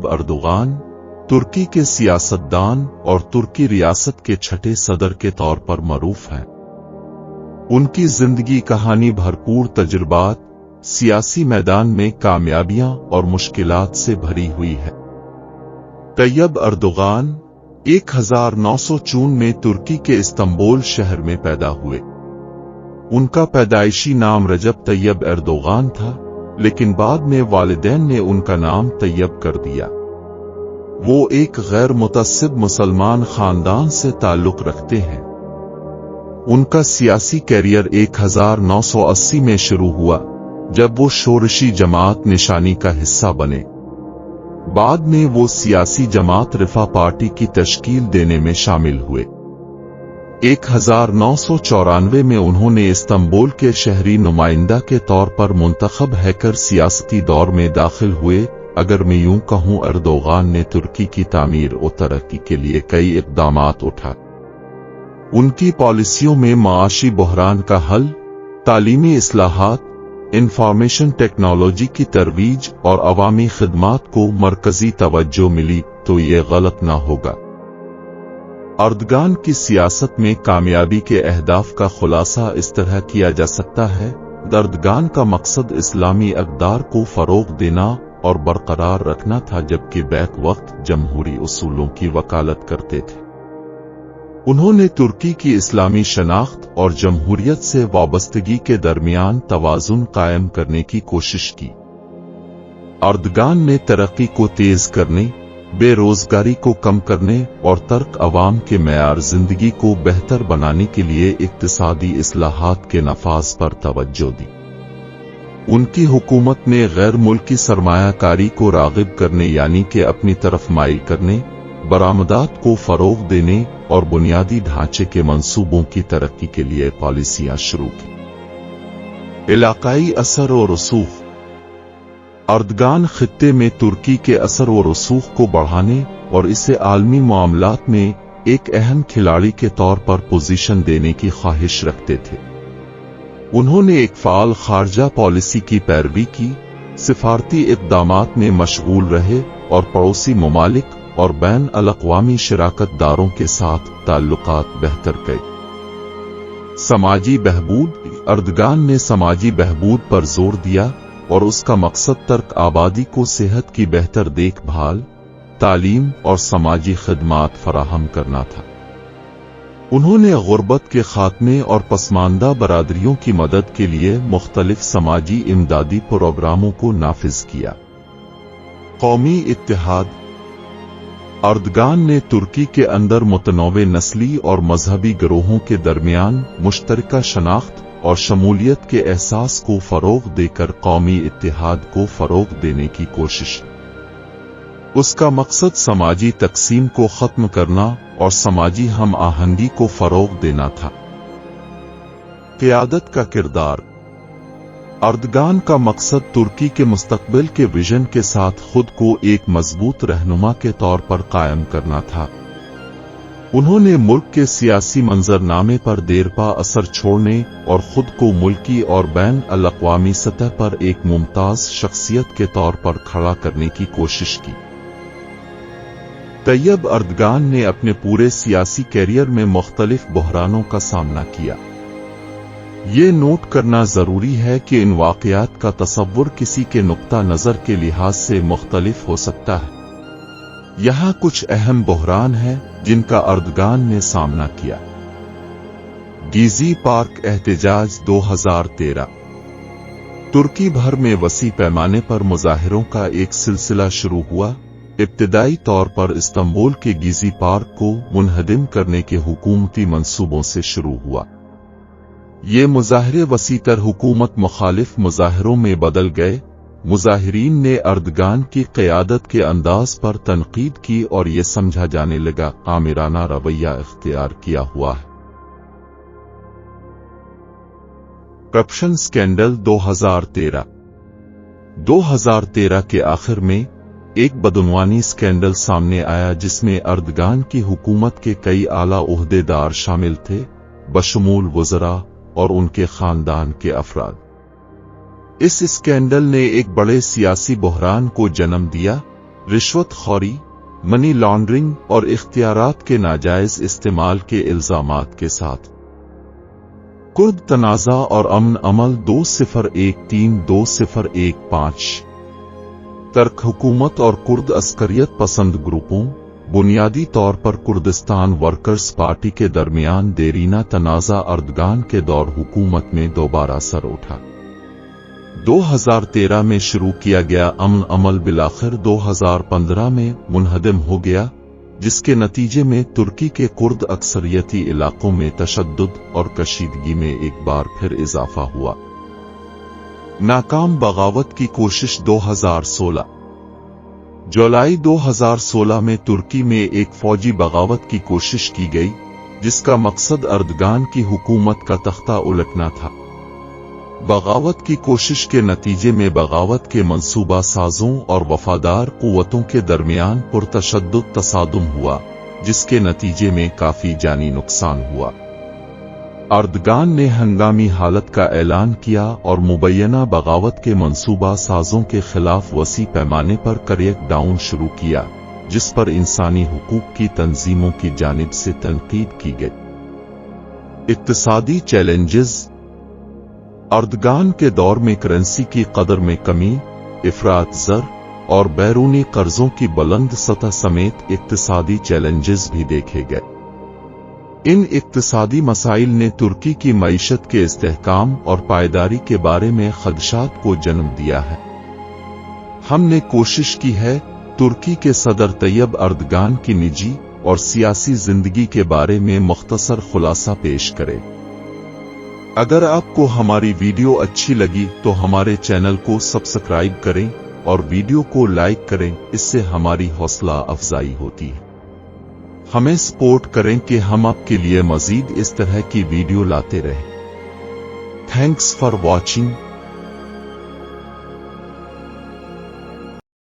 तय्यब Erdogan तुर्की के सियासतदान और तुर्की रियासत के छठे सदर के तौर पर मरूफ हैं। उनकी जिंदगी कहानी भरपूर तजुर्बात, सियासी मैदान में कामयाबियां और मुश्किलात से भरी हुई है। तय्यब अर्दोगान 1904 में तुर्की के इस्तांबुल शहर में पैदा हुए। उनका पैदाइशी नाम रजब तय्यब अर्दोगान था, लेकिन बाद में वालिदैन ने उनका नाम तय्यब कर दिया। वो एक गैर मुतअस्सिब मुसलमान खानदान से ताल्लुक रखते हैं। उनका सियासी कैरियर 1980 में शुरू हुआ, जब वो शोरशी जमात निशानी का हिस्सा बने। बाद में वो सियासी जमात रिफा पार्टी की तश्कील देने में शामिल हुए। 1994 में उन्होंने इस्तांबुल के शहरी नुमाइंदा के तौर पर मुंतखब हैकर सियासती दौर में दाखिल हुए। अगर मैं यूं कहूं, अर्दोगान ने तुर्की की तामीर और तरक्की के लिए कई इक़दामात उठाए। उनकी पॉलिसियों में माशी बहरान का हल, तालीमी इस्लाहात, इंफॉर्मेशन टेक्नोलॉजी की तरवीज और अवामी खिदमात को मरकजी तवज्जो मिली, तो ये गलत ना होगा। अर्दगान की सियासत में कामयाबी के अहदाफ का खुलासा इस तरह किया जा सकता है। अर्दगान का मकसद इस्लामी अक़दार को फ़रोग़ देना और बरकरार रखना था, जबकि बैक वक्त जमहूरी उसूलों की वकालत करते थे। उन्होंने तुर्की की इस्लामी शनाख्त और जमहूरियत से वाबस्तगी के दरमियान तवाज़ुन कायम करने की कोशिश की। अर्दगान ने तरक्की को तेज करने, बेरोजगारी को कम करने और तर्क अवाम के मेयार जिंदगी को बेहतर बनाने के लिए इक्तिसादी इस्लाहात के नफाज पर तवज्जो दी। उनकी हुकूमत ने गैर मुल्की सरमायाकारी को राग़िब करने यानी कि अपनी तरफ माइल करने, बरामदात को फ़रोग़ देने और बुनियादी ढांचे के मंसूबों की तरक्की के लिए पॉलिसियां शुरू की। इलाकाई असर और रसूख। अर्दगान खित्ते में तुर्की के असर और रसूख को बढ़ाने और इसे आलमी मामलात में एक अहम खिलाड़ी के तौर पर पोजीशन देने की ख्वाहिश रखते थे। उन्होंने एक फ़ाल खारजा पॉलिसी की पैरवी की, सिफारती इक़दामात में मशगूल रहे और पड़ोसी ममालिक और बैन अल-अक़वामी शराकतदारों के साथ ताल्लुकात बेहतर किए। समाजी बहबूद। अर्दगान ने समाजी बहबूद पर जोर दिया और उसका मकसद तर्क आबादी को सेहत की बेहतर देखभाल, तालीम और समाजी खिदमात फराहम करना था। उन्होंने गुर्बत के खात्मे और पसमानदा बरादरियों की मदद के लिए मुख्तलिफ समाजी इमदादी प्रोग्रामों को नाफिज किया। कौमी इत्तेहाद। अर्दगान ने तुर्की के अंदर मुतनव्वे नस्ली और मजहबी गिरोहों के दरमियान मुश्तरका शनाख्त और शमूलियत के एहसास को फ़रोग़ देकर कौमी इत्तेहाद को फ़रोग़ देने की कोशिश। उसका मकसद समाजी तकसीम को ख़त्म करना और समाजी हम आहंगी को फ़रोग़ देना था। क़ियादत का किरदार। अर्दगान का मकसद तुर्की के मुस्तक़बिल के विजन के साथ खुद को एक मजबूत रहनुमा के तौर पर कायम करना था। उन्होंने मुल्क के सियासी मंजरनामे पर देरपा असर छोड़ने और खुद को मुल्की और बैन अल-अक़वामी सतह पर एक मुमताज़ शख्सियत के तौर पर खड़ा करने की कोशिश की। तय्यब अर्दगान ने अपने पूरे सियासी कैरियर में मुख्तलिफ बहरानों का सामना किया। ये नोट करना जरूरी है कि इन वाक़यात का तसव्वुर किसी के नुक्ता नज़र के लिहाज से मुख्तलिफ हो सकता है। यहाँ कुछ अहम बहरान हैं जिनका अर्दगान ने सामना किया। गीज़ी पार्क एहतजाज 2013। तुर्की भर में वसी पैमाने पर मुजाहिरों का एक सिलसिला शुरू हुआ। इब्तिदाई तौर पर इस्तांबुल के गीज़ी पार्क को मुनहदिम करने के हुकूमती मंसूबों से शुरू हुआ। ये मुजाहिरे वसीतर हुकूमत मुखालिफ मुजाहिरों में बदल गए। मुजाहिरीन ने अर्दगान की क़यादत के अंदाज पर तनकीद की और ये समझा जाने लगा आमिराना रवैया इख्तियार किया हुआ है। करप्शन स्कैंडल 2013 के आखिर में एक बदउनवानी स्कैंडल सामने आया जिसमें अर्दगान की हुकूमत के कई आला ओहदेदार शामिल थे, बशमूल वज़रा और उनके खानदान के अफराद। इस स्कैंडल ने एक बड़े सियासी बहरान को जन्म दिया रिश्वत खौरी, मनी लॉन्ड्रिंग और इख्तियारात के नाजायज इस्तेमाल के इल्जामात के साथ कुर्द तनाज़ा और अमन अमल 2013-2015 तर्क हुकूमत और कुर्द अस्करियत पसंद ग्रुपों, बुनियादी तौर पर कुर्दिस्तान वर्कर्स पार्टी के दरमियान देरीना तनाज़ा अर्दगान के दौर हुकूमत में दोबारा सर उठा। 2013 में शुरू किया गया अमन अमल बिलाखिर 2015 में मुनहदम हो गया, जिसके नतीजे में तुर्की के कुर्द अक्सरियती इलाकों में तशद्दुद और कशीदगी में एक बार फिर इजाफा हुआ। नाकाम बगावत की कोशिश 2016 जुलाई 2016 में तुर्की में एक फौजी बगावत की कोशिश की गई, जिसका मकसद अर्दगान की हुकूमत का तख्ता उलटना था। बगावत की कोशिश के नतीजे में बगावत के मंसूबा साजों और वफादार कुव्वतों के दरमियान पुरतशद्दुद तसादुम हुआ, जिसके नतीजे में काफी जानी नुकसान हुआ। अर्दगान ने हंगामी हालत का ऐलान किया और मुबैयना बगावत के मंसूबा साजों के खिलाफ वसी पैमाने पर क्रैकडाउन शुरू किया, जिस पर इंसानी हुकूक की तंजीमों की जानिब से तनकीद की गई। इक्तिसादी चैलेंजेस। अर्दगान के दौर में करेंसी की कदर में कमी, इफरात ज़र और बैरूनी कर्जों की बुलंद सतह समेत इक्तिसादी चैलेंजेस भी देखे गए। इन इक्तिसादी मसाइल ने तुर्की की मईशत के इस्तेहकाम और पायदारी के बारे में खदशात को जन्म दिया है। हमने कोशिश की है तुर्की के सदर तैयब अर्दगान की निजी और सियासी जिंदगी के बारे में मुख्तसर खुलासा पेश करें। अगर आपको हमारी वीडियो अच्छी लगी तो हमारे चैनल को सब्सक्राइब करें और वीडियो को लाइक करें, इससे हमारी हौसला अफजाई होती है। हमें सपोर्ट करें कि हम आपके लिए मजीद इस तरह की वीडियो लाते रहें। Thanks for watching.